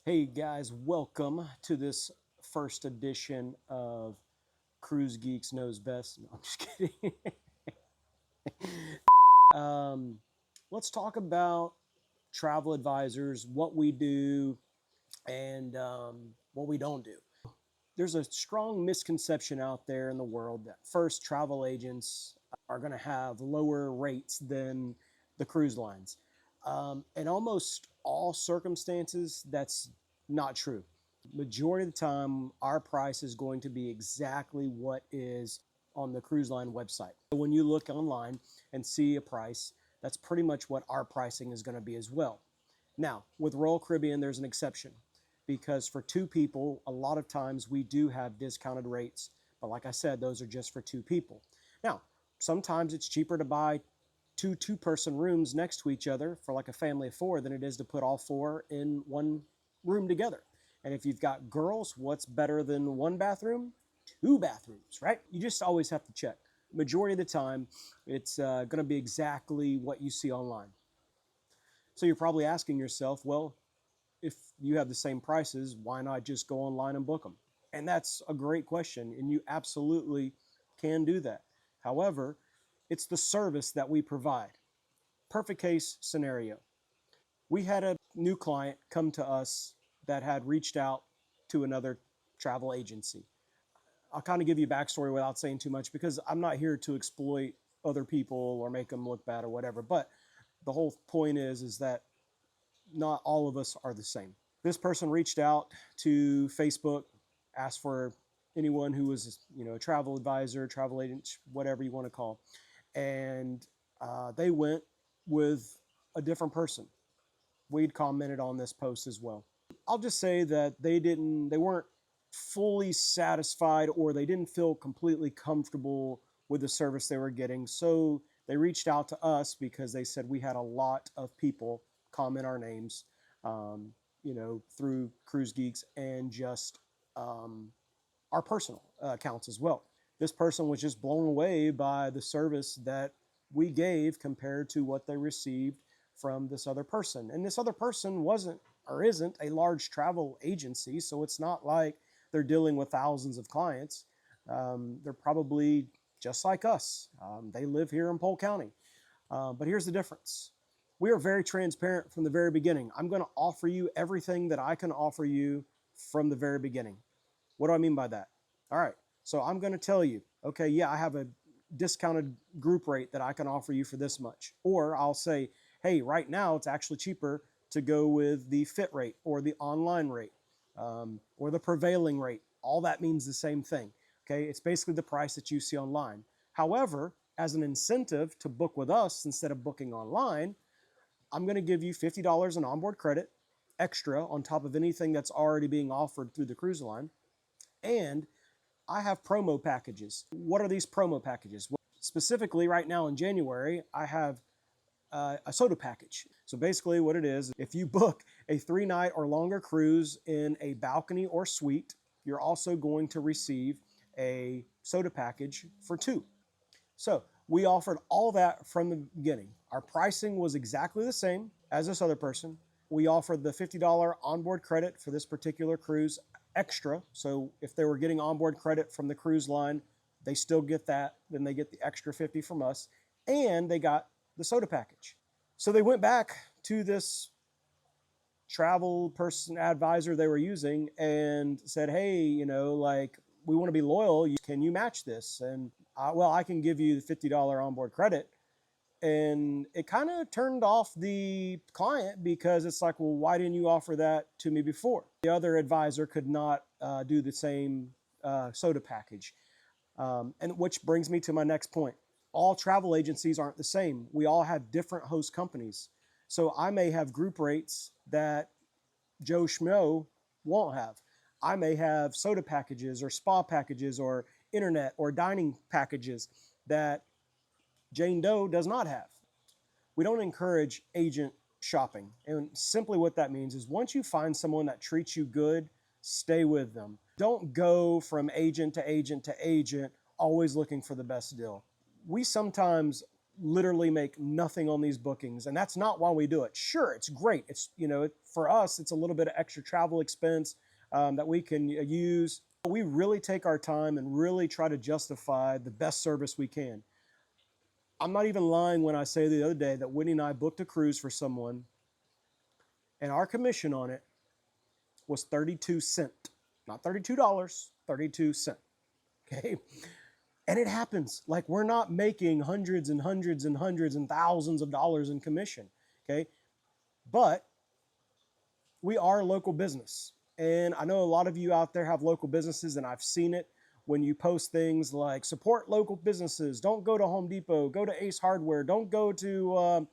Hey guys, welcome to this first edition of Cruise Geeks Knows Best. No, I'm just kidding. um, let's talk about travel advisors, what we do, and what we don't do. There's a strong misconception out there in the world that first travel agents are going to have lower rates than the cruise lines. In almost all circumstances, that's not true. Majority of the time, our price is going to be exactly what is on the cruise line website. When you look online and see a price, that's pretty much what our pricing is going to be as well. Now, with Royal Caribbean, there's an exception because for two people, a lot of times we do have discounted rates. But like I said, those are just for two people. Now, sometimes it's cheaper to buy two-person rooms next to each other for like a family of four than it is to put all four in one room together. And if you've got girls, what's better than one bathroom? Two bathrooms, right? You just always have to check. Majority of the time, it's going to be exactly what you see online. So you're probably asking yourself, well, if you have the same prices, why not just go online and book them? And that's a great question, and you absolutely can do that. However, it's the service that we provide. Perfect case scenario. We had a new client come to us that had reached out to another travel agency. I'll kind of give you a backstory without saying too much because I'm not here to exploit other people or make them look bad or whatever. But the whole point is that not all of us are the same. This person reached out to Facebook, asked for anyone who was, a travel advisor, travel agent, whatever you want to call, and they went with a different person. We'd commented on this post as well. I'll just say that they weren't fully satisfied or they didn't feel completely comfortable with the service they were getting. So they reached out to us because they said we had a lot of people comment our names, through Cruise Geeks and just our personal accounts as well. This person was just blown away by the service that we gave compared to what they received from this other person. And this other person wasn't or isn't a large travel agency, so it's not like they're dealing with thousands of clients. They're probably just like us. They live here in Polk County. But here's the difference. We are very transparent from the very beginning. I'm going to offer you everything that I can offer you from the very beginning. What do I mean by that? All right. So I'm going to tell you, okay, yeah, I have a discounted group rate that I can offer you for this much. Or I'll say, hey, right now it's actually cheaper to go with the fit rate or the online rate or the prevailing rate. All that means the same thing. Okay. It's basically the price that you see online. However, as an incentive to book with us instead of booking online, I'm going to give you $50 in onboard credit extra on top of anything that's already being offered through the cruise line. And I have promo packages. What are these promo packages? Well, specifically, right now in January, I have a soda package. So basically, what it is, if you book a 3-night or longer cruise in a balcony or suite, you're also going to receive a soda package for two. So we offered all that from the beginning. Our pricing was exactly the same as this other person. We offered the $50 onboard credit for this particular cruise extra. So if they were getting onboard credit from the cruise line, they still get that. Then they get the extra 50 from us. And they got the soda package. So they went back to this travel person advisor they were using and said, hey, we want to be loyal. Can you match this? And I can give you the $50 onboard credit. And it kind of turned off the client because it's like, well, why didn't you offer that to me before? The other advisor could not do the same soda package. And which brings me to my next point. All travel agencies aren't the same. We all have different host companies. So I may have group rates that Joe Schmo won't have. I may have soda packages or spa packages or internet or dining packages that Jane Doe does not have. We don't encourage agent shopping. And simply what that means is once you find someone that treats you good, stay with them. Don't go from agent to agent to agent, always looking for the best deal. We sometimes literally make nothing on these bookings, and that's not why we do it. Sure, it's great. It's, you know, for us, it's a little bit of extra travel expense that we can use. We really take our time and really try to justify the best service we can. I'm not even lying when I say the other day that Whitney and I booked a cruise for someone, and our commission on it was 32 cents. Not $32, 32 cents. Okay? And it happens. Like, we're not making hundreds and hundreds and hundreds and thousands of dollars in commission. Okay? But we are a local business. And I know a lot of you out there have local businesses, and I've seen it when you post things like support local businesses. Don't go to Home Depot, go to Ace Hardware. Don't go to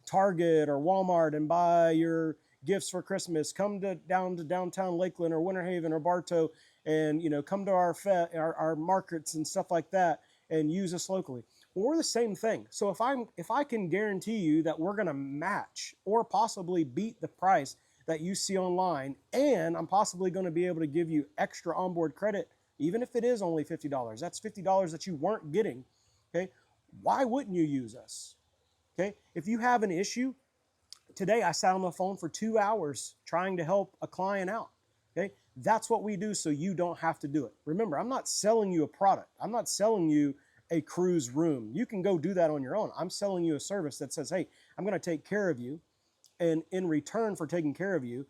Target or Walmart and buy your gifts for Christmas. Come down to downtown Lakeland or Winter Haven or Bartow, and, you know, come to our markets and stuff like that and use us locally. Well, we're the same thing. So if I can guarantee you that we're going to match or possibly beat the price that you see online, and I'm possibly going to be able to give you extra onboard credit, even if it is only $50, that's $50 that you weren't getting. Okay, why wouldn't you use us? Okay, if you have an issue, today I sat on the phone for 2 hours trying to help a client out. Okay, that's what we do, so you don't have to do it. Remember, I'm not selling you a product. I'm not selling you a cruise room. You can go do that on your own. I'm selling you a service that says, hey, I'm going to take care of you, and in return for taking care of you,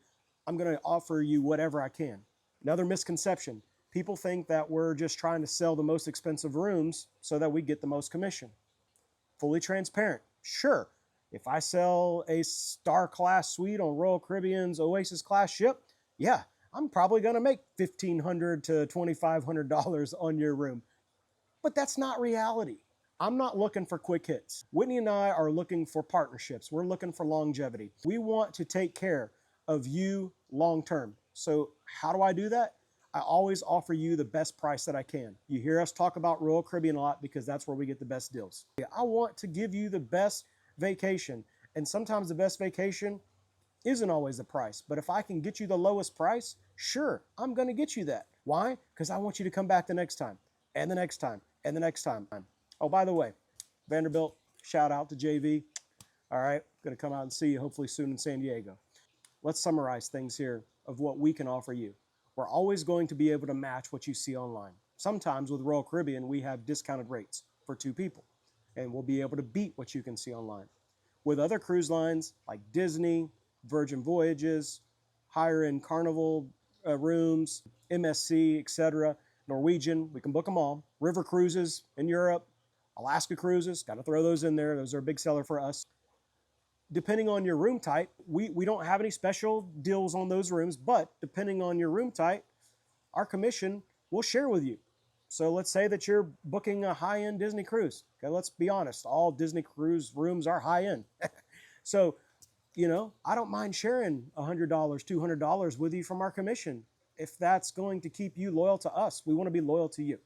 I'm going to offer you whatever I can. Another misconception. People think that we're just trying to sell the most expensive rooms so that we get the most commission. Fully transparent. Sure, if I sell a star class suite on Royal Caribbean's Oasis class ship, yeah, I'm probably going to make $1,500 to $2,500 on your room. But that's not reality. I'm not looking for quick hits. Whitney and I are looking for partnerships. We're looking for longevity. We want to take care of you long term. So how do I do that? I always offer you the best price that I can. You hear us talk about Royal Caribbean a lot because that's where we get the best deals. I want to give you the best vacation, and sometimes the best vacation isn't always the price. But if I can get you the lowest price, sure, I'm going to get you that. Why? Because I want you to come back the next time, and the next time, and the next time. Oh, by the way, Vanderbilt, shout out to JV. All right, going to come out and see you hopefully soon in San Diego. Let's summarize things here of what we can offer you. We're always going to be able to match what you see online. Sometimes with Royal Caribbean, we have discounted rates for 2 people, and we'll be able to beat what you can see online. With other cruise lines like Disney, Virgin Voyages, higher end Carnival rooms, MSC, etc., Norwegian, we can book them all. River cruises in Europe, Alaska cruises, got to throw those in there. Those are a big seller for us. Depending on your room type, we don't have any special deals on those rooms, but depending on your room type, our commission will share with you. So let's say that you're booking a high-end Disney cruise. Okay, let's be honest, all Disney cruise rooms are high-end. So, you know, I don't mind sharing $100, $200 with you from our commission if that's going to keep you loyal to us. We want to be loyal to you.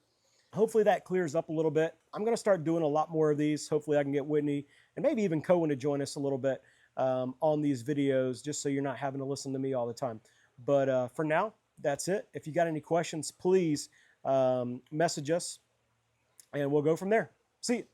Hopefully that clears up a little bit. I'm going to start doing a lot more of these. Hopefully I can get Whitney and maybe even Cohen to join us a little bit on these videos, just so you're not having to listen to me all the time. But for now, that's it. If you got any questions, please message us, and we'll go from there. See you.